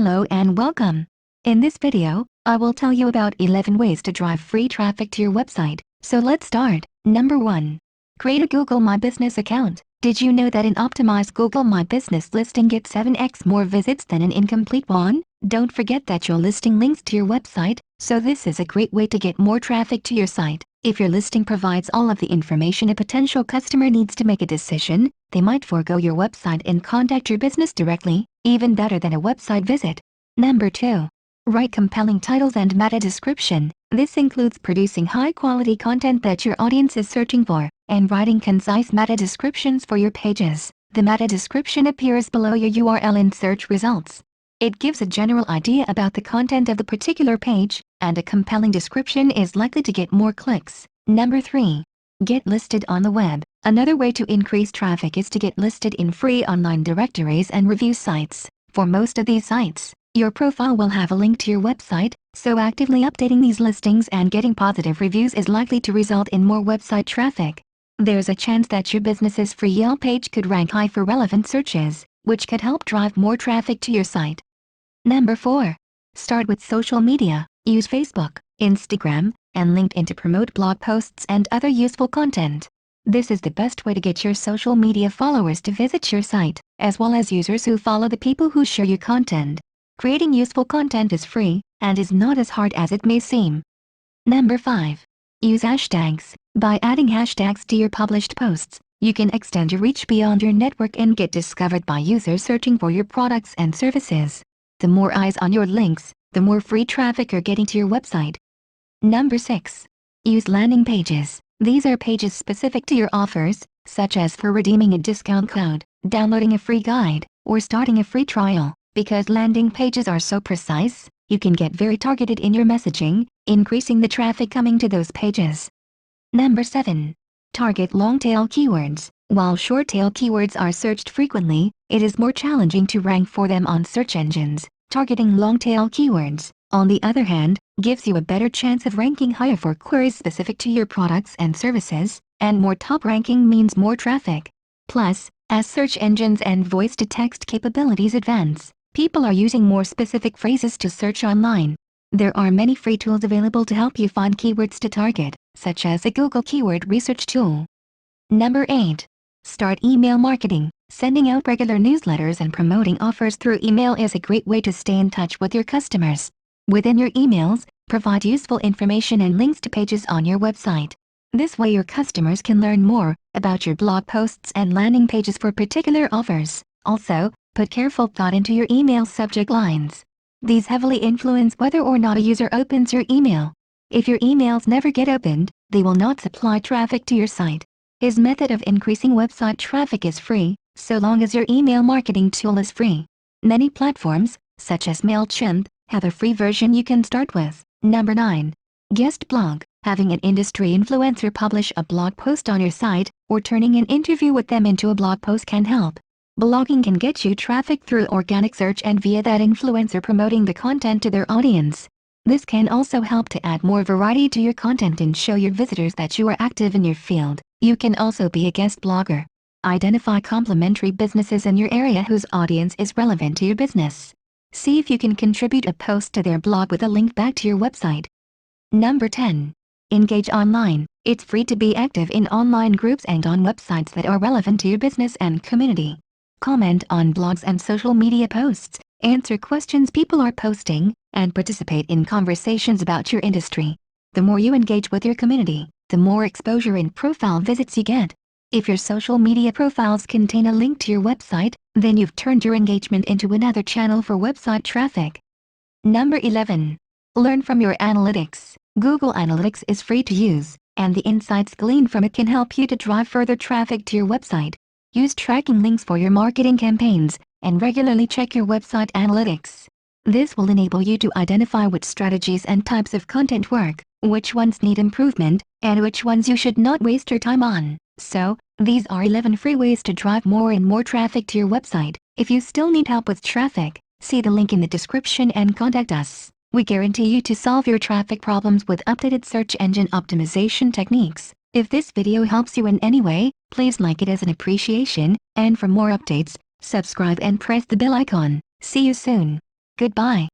Hello and welcome. In this video, I will tell you about 11 ways to drive free traffic to your website. So let's start. Number 1. Create a Google My Business account. Did you know that an optimized Google My Business listing gets 7x more visits than an incomplete one? Don't forget that your listing links to your website, so this is a great way to get more traffic to your site. If your listing provides all of the information a potential customer needs to make a decision, they might forego your website and contact your business directly, even better than a website visit. Number 2. Write compelling titles and meta description. This includes producing high-quality content that your audience is searching for, and writing concise meta descriptions for your pages. The meta description appears below your URL in search results. It gives a general idea about the content of the particular page, and a compelling description is likely to get more clicks. Number 3. Get listed on the web. Another way to increase traffic is to get listed in free online directories and review sites. For most of these sites, your profile will have a link to your website, so actively updating these listings and getting positive reviews is likely to result in more website traffic. There's a chance that your business's free Yelp page could rank high for relevant searches, which could help drive more traffic to your site. Number 4. Start with social media. Use Facebook, Instagram, and LinkedIn to promote blog posts and other useful content. This is the best way to get your social media followers to visit your site, as well as users who follow the people who share your content. Creating useful content is free, and is not as hard as it may seem. Number 5. Use hashtags. By adding hashtags to your published posts, you can extend your reach beyond your network and get discovered by users searching for your products and services. The more eyes on your links, the more free traffic you're getting to your website. Number 6. Use landing pages. These are pages specific to your offers, such as for redeeming a discount code, downloading a free guide, or starting a free trial. Because landing pages are so precise, you can get very targeted in your messaging, increasing the traffic coming to those pages. Number 7. Target long-tail keywords. While short-tail keywords are searched frequently, it is more challenging to rank for them on search engines. Targeting long-tail keywords, on the other hand, gives you a better chance of ranking higher for queries specific to your products and services, and more top ranking means more traffic. Plus, as search engines and voice-to-text capabilities advance, people are using more specific phrases to search online. There are many free tools available to help you find keywords to target, such as the Google Keyword Research tool. Number 8. Start email marketing. Sending out regular newsletters and promoting offers through email is a great way to stay in touch with your customers. Within your emails, provide useful information and links to pages on your website. This way your customers can learn more about your blog posts and landing pages for particular offers. Also, put careful thought into your email subject lines. These heavily influence whether or not a user opens your email. If your emails never get opened, they will not supply traffic to your site. His method of increasing website traffic is free, so long as your email marketing tool is free. Many platforms, such as MailChimp, have a free version you can start with. Number 9. Guest blog. Having an industry influencer publish a blog post on your site, or turning an interview with them into a blog post can help. Blogging can get you traffic through organic search and via that influencer promoting the content to their audience. This can also help to add more variety to your content and show your visitors that you are active in your field. You can also be a guest blogger. Identify complementary businesses in your area whose audience is relevant to your business. See if you can contribute a post to their blog with a link back to your website. Number 10. Engage online. It's free to be active in online groups and on websites that are relevant to your business and community. Comment on blogs and social media posts, answer questions people are posting, and participate in conversations about your industry. The more you engage with your community, the more exposure and profile visits you get. If your social media profiles contain a link to your website, then you've turned your engagement into another channel for website traffic. Number 11. Learn from your analytics. Google Analytics is free to use, and the insights gleaned from it can help you to drive further traffic to your website. Use tracking links for your marketing campaigns, and regularly check your website analytics. This will enable you to identify which strategies and types of content work, which ones need improvement, and which ones you should not waste your time on. So, these are 11 free ways to drive more and more traffic to your website. If you still need help with traffic, see the link in the description and contact us. We guarantee you to solve your traffic problems with updated search engine optimization techniques. If this video helps you in any way, please like it as an appreciation, and for more updates, subscribe and press the bell icon. See you soon. Goodbye.